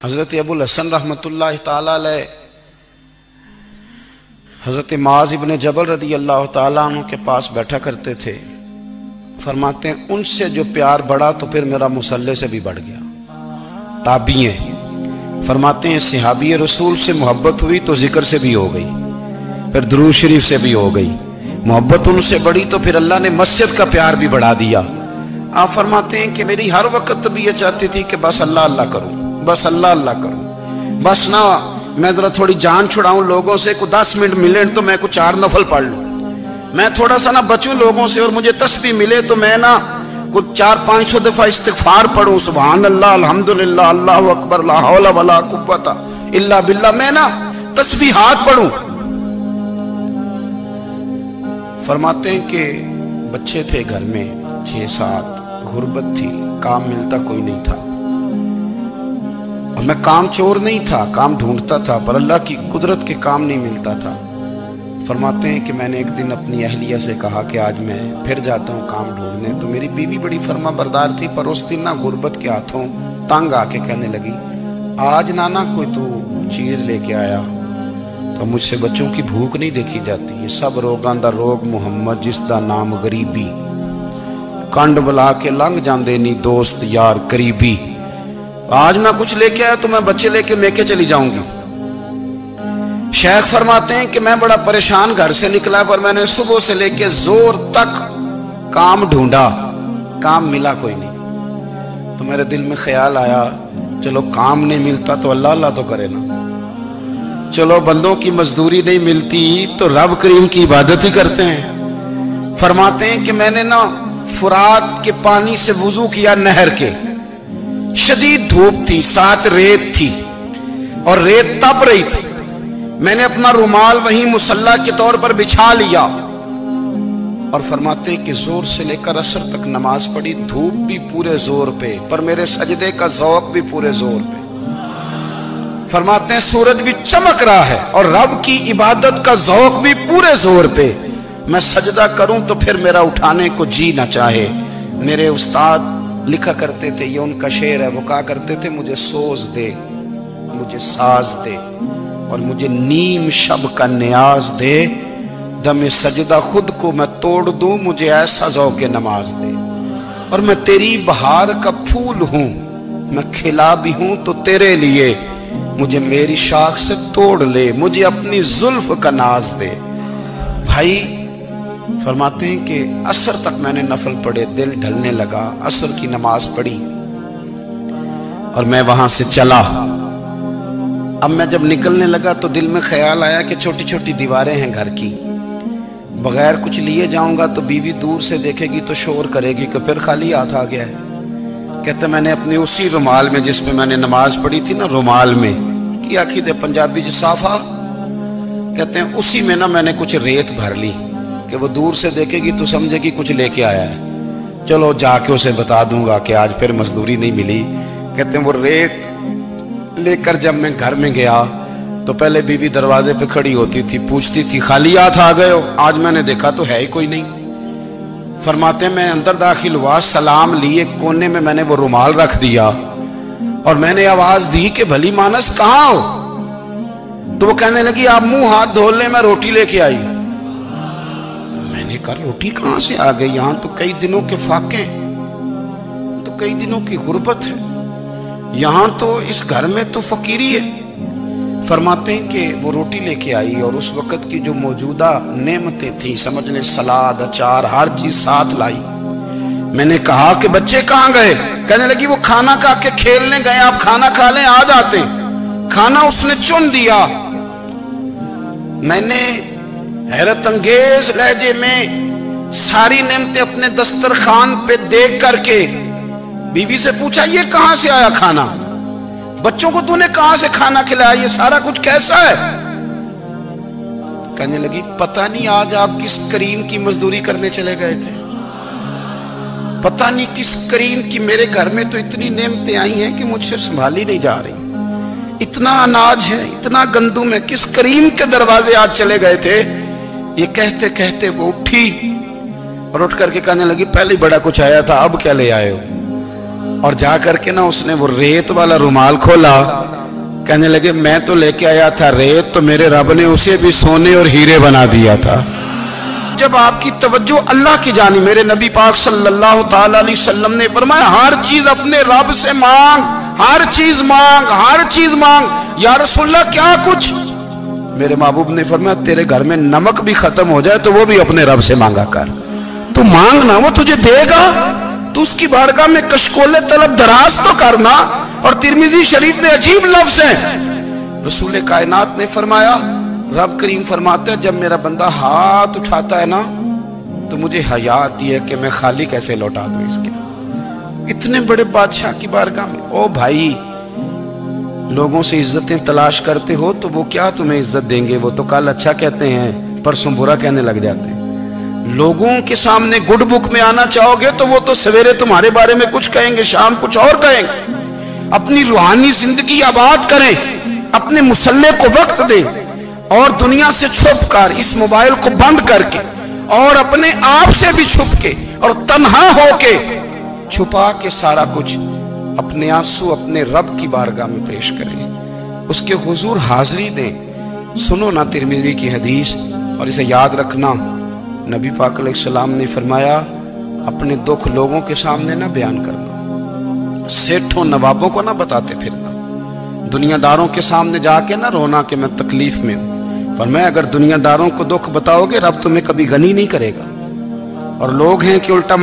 حضرت ابو الحسن رحمتullah تعالی علیہ حضرت معاذ ابن جبل رضی اللہ تعالیٰ عنہ کے پاس بیٹھا کرتے تھے. فرماتے ہیں ان سے جو پیار بڑھا تو پھر میرا مصلی سے بھی بڑھ گیا. تابعی ہیں. فرماتے ہیں صحابی رسول سے محبت ہوئی تو ذکر سے بھی ہو گئی, پھر درود شریف سے بھی ہو گئی. محبت ان سے بڑھی تو پھر اللہ نے مسجد کا پیار بھی بڑھا دیا. آپ فرماتے ہیں کہ میری ہر وقت طبیعت چاہتی تھی کہ بس اللہ اللہ کروں, بس اللہ اللہ کروں, بس نہ میں ذرا تھوڑی جان چھڑاؤں لوگوں سے, کو 10 منٹ ملے تو میں کو 4 نفل پڑھ لوں, میں تھوڑا سا نہ بچوں لوگوں سے, اور مجھے تسبیح ملے تو میں نہ کو 400-500 دفعہ استغفار پڑھوں, سبحان اللہ الحمدللہ اللہ اکبر لا حول ولا قوت الا باللہ, میں نہ تسبیحات پڑھوں. فرماتے ہیں کہ بچے تھے گھر میں 6-7, غربت تھی, کام ملتا کوئی نہیں تھا, اور میں کام چور نہیں تھا, کام ڈھونڈتا تھا, پر اللہ کی قدرت کے کام نہیں ملتا تھا. فرماتے ہیں کہ میں نے ایک دن اپنی اہلیہ سے کہا کہ آج میں پھر جاتا ہوں کام ڈھونڈنے. تو میری بیوی بڑی فرما بردار تھی, پر اس دن نہ غربت کے ہاتھوں تنگ آ کے کہنے لگی آج نانا کوئی تو چیز لے کے آیا, تو مجھ سے بچوں کی بھوک نہیں دیکھی جاتی. یہ سب روگاں دا روگ محمد جس دا نام غریبی, کنڈ بلا کے لنگ جاندے نہیں دوست یار قریبی. آج نہ کچھ لے کے آیا تو میں بچے لے کے میکے چلی جاؤں گی. شیخ فرماتے ہیں کہ میں بڑا پریشان گھر سے نکلا, پر میں نے صبح سے لے کے زور تک کام ڈھونڈا, کام ملا کوئی نہیں. تو میرے دل میں خیال آیا چلو کام نہیں ملتا تو اللہ اللہ تو کرے نا, چلو بندوں کی مزدوری نہیں ملتی تو رب کریم کی عبادت ہی کرتے ہیں. فرماتے ہیں کہ میں نے نا فرات کے پانی سے وضو کیا نہر کے, شدید دھوپ تھی, ساتھ ریت تھی اور ریت تپ رہی تھی. میں نے اپنا رومال وہیں مصلی کے طور پر بچھا لیا, اور فرماتے ہیں کہ زور سے لے کر عصر تک نماز پڑھی. دھوپ بھی پورے زور پہ, پر میرے سجدے کا ذوق بھی پورے زور پہ. فرماتے ہیں سورج بھی چمک رہا ہے اور رب کی عبادت کا ذوق بھی پورے زور پہ. میں سجدہ کروں تو پھر میرا اٹھانے کو جی نہ چاہے. میرے استاد لکھا کرتے تھے, یہ ان کا شعر ہے, وہ کہا کرتے تھے مجھے سوز دے, مجھے ساز دے, اور مجھے نیم شب کا نیاز دے, دم سجدہ خود کو میں توڑ دوں, مجھے ایسا ذوق نماز دے. اور میں تیری بہار کا پھول ہوں, میں کھلا بھی ہوں تو تیرے لیے, مجھے میری شاخ سے توڑ لے, مجھے اپنی زلف کا ناز دے. بھائی فرماتے ہیں کہ عصر تک میں نے نفل پڑھے, دل ڈھلنے لگا, عصر کی نماز پڑھی اور میں وہاں سے چلا. اب میں جب نکلنے لگا تو دل میں خیال آیا کہ چھوٹی چھوٹی دیواریں ہیں گھر کی, بغیر کچھ لیے جاؤں گا تو بیوی دور سے دیکھے گی تو شور کرے گی کہ پھر خالی ہاتھ آ گیا ہے. کہتے میں نے اپنے اسی رومال میں جس میں میں نے نماز پڑھی تھی نا, رومال میں کی آخی دے پنجابی جسافہ کہتے ہیں, اسی میں نا میں نے کچھ ریت بھر لی کہ وہ دور سے دیکھے گی تو سمجھے گی کچھ لے کے آیا ہے, چلو جا کے اسے بتا دوں گا کہ آج پھر مزدوری نہیں ملی. کہتے ہیں وہ ریت لے کر جب میں گھر میں گیا تو پہلے بیوی دروازے پہ کھڑی ہوتی تھی, پوچھتی تھی خالی ہاتھ آ گئے ہو, آج میں نے دیکھا تو ہے ہی کوئی نہیں. فرماتے ہیں میں اندر داخل ہوا, سلام لیے, کونے میں نے وہ رومال رکھ دیا اور میں نے آواز دی کہ بھلی مانس کہاں ہو. تو وہ کہنے لگی آپ منہ ہاتھ دھو لیں, میں روٹی لے کے آئی. میں نے کہا روٹی کہاں سے آ گئی, یہاں تو کئی دنوں کے فاقے, تو کئی دنوں کی غربت ہے, یہاں تو اس گھر میں تو فقیری ہے. فرماتے ہیں کہ وہ روٹی لے کے آئی اور اس وقت کی جو موجودہ نعمتیں تھیں, سمجھ لیں سلاد اچار ہر چیز ساتھ لائی. میں نے کہا کہ بچے کہاں گئے, کہنے لگی وہ کھانا کھا کے کھیلنے گئے, آپ کھانا کھا لیں آ جاتے. کھانا اس نے چن دیا. میں نے حیرت انگیز لہجے میں ساری نعمتیں اپنے دسترخوان پہ دیکھ کر کے بیوی سے پوچھا یہ کہاں سے آیا کھانا, بچوں کو تو نے کہاں سے کھانا کھلایا, یہ سارا کچھ کیسا ہے. کہنے لگی پتہ نہیں آج آپ کس کریم کی مزدوری کرنے چلے گئے تھے, پتہ نہیں کس کریم کی, میرے گھر میں تو اتنی نعمتیں آئی ہیں کہ مجھ سے سنبھالی نہیں جا رہی, اتنا اناج ہے, اتنا گندم ہے, کس کریم کے دروازے آج چلے گئے تھے. یہ کہتے کہتے وہ اٹھی اور اٹھ کر کے کہنے لگی پہلے بڑا کچھ آیا تھا, اب کیا لے آئے ہو. اور جا کر کے نا اس نے وہ ریت والا رومال کھولا، کہنے لگے میں تو لے کے آیا تھا ریت، تو میرے رب نے اسے بھی سونے اور ہیرے بنا دیا تھا۔ جب آپ کی توجہ اللہ کی جانب، میرے نبی پاک صلی اللہ تعالی علیہ وسلم نے فرمایا ہر چیز اپنے رب سے مانگ، ہر چیز مانگ، ہر چیز مانگ۔ یا رسول اللہ کیا کچھ؟ میرے محبوب نے فرمایا تیرے گھر میں نمک بھی ختم ہو جائے تو وہ بھی اپنے رب سے مانگا کر، تو مانگنا وہ تجھے دے گا، تو اس کی بارگاہ میں کشکول طلب دراز تو کرنا۔ اور ترمذی شریف میں عجیب لفظ ہے، رسول کائنات نے فرمایا، رب کریم فرماتا ہے جب میرا بندہ ہاتھ اٹھاتا ہے نا تو مجھے حیا آتی ہے کہ میں خالی کیسے لوٹا دوں اس کے۔ اتنے بڑے بادشاہ کی بارگاہ میں، او بھائی لوگوں سے عزتیں تلاش کرتے ہو تو وہ کیا تمہیں عزت دیں گے؟ وہ تو کل اچھا کہتے ہیں پرسوں برا کہنے لگ جاتے ہیں۔ لوگوں کے سامنے گڈ بک میں آنا چاہو گے تو وہ تو سویرے تمہارے بارے میں کچھ کہیں گے، شام کچھ اور کہیں گے۔ اپنی روحانی زندگی آباد کریں، اپنے مسلح کو وقت دیں، اور دنیا سے چھپ کر اس موبائل کو بند کر کے اور اپنے آپ سے بھی چھپ کے اور تنہا ہو کے چھپا کے سارا کچھ اپنے آنسو اپنے رب کی بارگاہ میں پیش کریں، اس کے حضور حاضری دیں۔ سنو نا ترمذی کی حدیث اور اسے یاد رکھنا، نبی پاک علیہ السلام نے فرمایا اپنے دکھ لوگوں کے سامنے نہ بیان کرنا، سیٹھوں نوابوں کو نہ بتاتے پھرنا، دنیا داروں کے سامنے جا کے نہ رونا کہ میں تکلیف میں ہوں۔ فرمایا اگر دنیا داروں کو دکھ بتاؤ گے رب تمہیں کبھی غنی نہیں کرے گا، اور لوگ ہیں کہ الٹا